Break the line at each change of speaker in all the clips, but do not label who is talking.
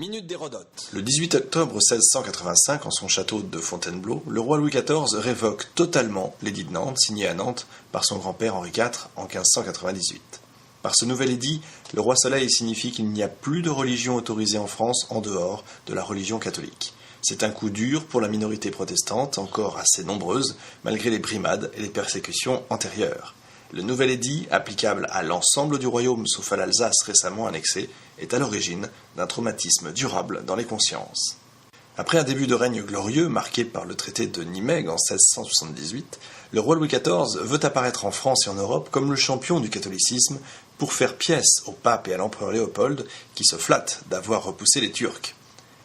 Minute d'Hérodote. Le 18 octobre 1685, en son château de Fontainebleau, le roi Louis XIV révoque totalement l'édit de Nantes, signé à Nantes par son grand-père Henri IV en 1598. Par ce nouvel édit, le roi Soleil signifie qu'il n'y a plus de religion autorisée en France en dehors de la religion catholique. C'est un coup dur pour la minorité protestante, encore assez nombreuse, malgré les brimades et les persécutions antérieures. Le nouvel édit, applicable à l'ensemble du royaume sauf à l'Alsace récemment annexée, est à l'origine d'un traumatisme durable dans les consciences. Après un début de règne glorieux marqué par le traité de Nimègue en 1678, le roi Louis XIV veut apparaître en France et en Europe comme le champion du catholicisme pour faire pièce au pape et à l'empereur Léopold qui se flattent d'avoir repoussé les Turcs.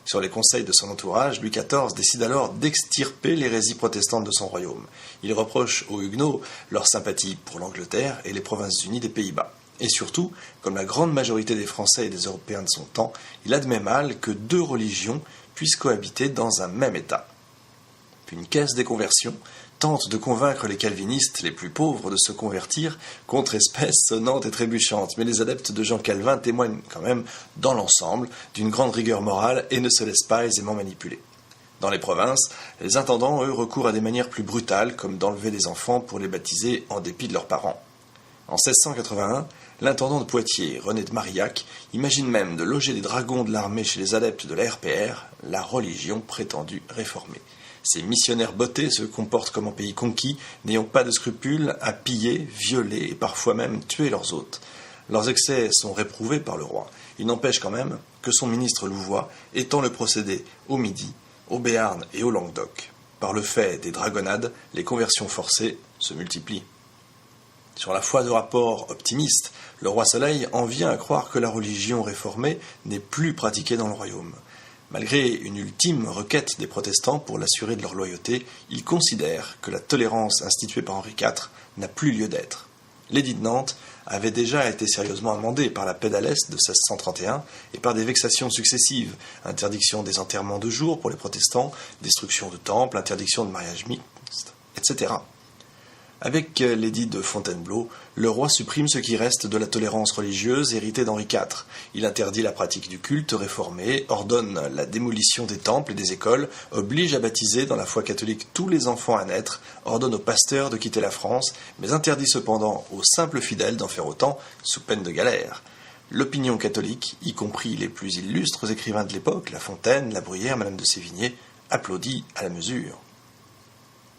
Sur les conseils de son entourage, Louis XIV décide alors d'extirper l'hérésie protestante de son royaume. Il reproche aux Huguenots leur sympathie pour l'Angleterre et les Provinces-Unies des Pays-Bas. Et surtout, comme la grande majorité des Français et des Européens de son temps, il admet mal que deux religions puissent cohabiter dans un même État. Puis une caisse des conversions tente de convaincre les calvinistes les plus pauvres de se convertir, contre-espèce sonnante et trébuchante, mais les adeptes de Jean Calvin témoignent quand même, dans l'ensemble, d'une grande rigueur morale et ne se laissent pas aisément manipuler. Dans les provinces, les intendants, eux, recourent à des manières plus brutales, comme d'enlever des enfants pour les baptiser en dépit de leurs parents. En 1681, l'intendant de Poitiers, René de Marillac, imagine même de loger des dragons de l'armée chez les adeptes de la RPR, la religion prétendue réformée. Ces missionnaires bottés se comportent comme en pays conquis, n'ayant pas de scrupules à piller, violer et parfois même tuer leurs hôtes. Leurs excès sont réprouvés par le roi. Il n'empêche quand même que son ministre Louvois étend le procédé au Midi, au Béarn et au Languedoc. Par le fait des dragonnades, les conversions forcées se multiplient. Sur la foi de rapport optimiste, le roi Soleil en vient à croire que la religion réformée n'est plus pratiquée dans le royaume. Malgré une ultime requête des protestants pour l'assurer de leur loyauté, il considère que la tolérance instituée par Henri IV n'a plus lieu d'être. L'édit de Nantes avait déjà été sérieusement amendé par la paix d'Alès de 1631 et par des vexations successives, interdiction des enterrements de jour pour les protestants, destruction de temples, interdiction de mariage mixte, etc. Avec l'édit de Fontainebleau, le roi supprime ce qui reste de la tolérance religieuse héritée d'Henri IV. Il interdit la pratique du culte réformé, ordonne la démolition des temples et des écoles, oblige à baptiser dans la foi catholique tous les enfants à naître, ordonne aux pasteurs de quitter la France, mais interdit cependant aux simples fidèles d'en faire autant, sous peine de galère. L'opinion catholique, y compris les plus illustres écrivains de l'époque, La Fontaine, La Bruyère, Madame de Sévigné, applaudit à la mesure.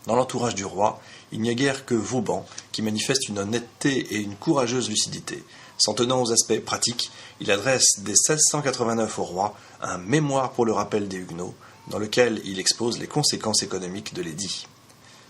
Dans l'entourage du roi, il n'y a guère que Vauban qui manifeste une honnêteté et une courageuse lucidité. S'en tenant aux aspects pratiques, il adresse dès 1689 au roi un mémoire pour le rappel des Huguenots, dans lequel il expose les conséquences économiques de l'édit.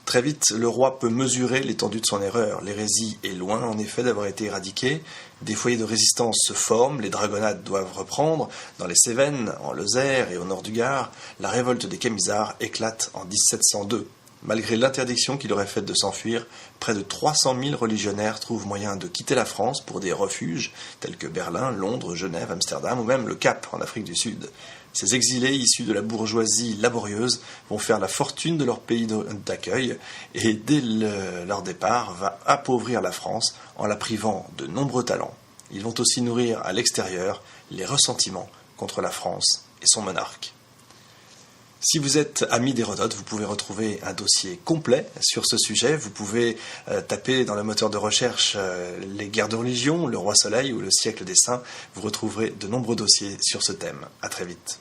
Très vite, le roi peut mesurer l'étendue de son erreur. L'hérésie est loin, en effet, d'avoir été éradiquée. Des foyers de résistance se forment, les dragonnades doivent reprendre. Dans les Cévennes, en Lozère et au nord du Gard, la révolte des Camisards éclate en 1702. Malgré l'interdiction qu'il aurait faite de s'enfuir, près de 300 000 religionnaires trouvent moyen de quitter la France pour des refuges tels que Berlin, Londres, Genève, Amsterdam ou même le Cap en Afrique du Sud. Ces exilés issus de la bourgeoisie laborieuse vont faire la fortune de leur pays d'accueil et dès leur départ va appauvrir la France en la privant de nombreux talents. Ils vont aussi nourrir à l'extérieur les ressentiments contre la France et son monarque. Si vous êtes ami d'Hérodote, vous pouvez retrouver un dossier complet sur ce sujet. Vous pouvez taper dans le moteur de recherche les guerres de religion, le roi Soleil ou le siècle des saints. Vous retrouverez de nombreux dossiers sur ce thème. À très vite.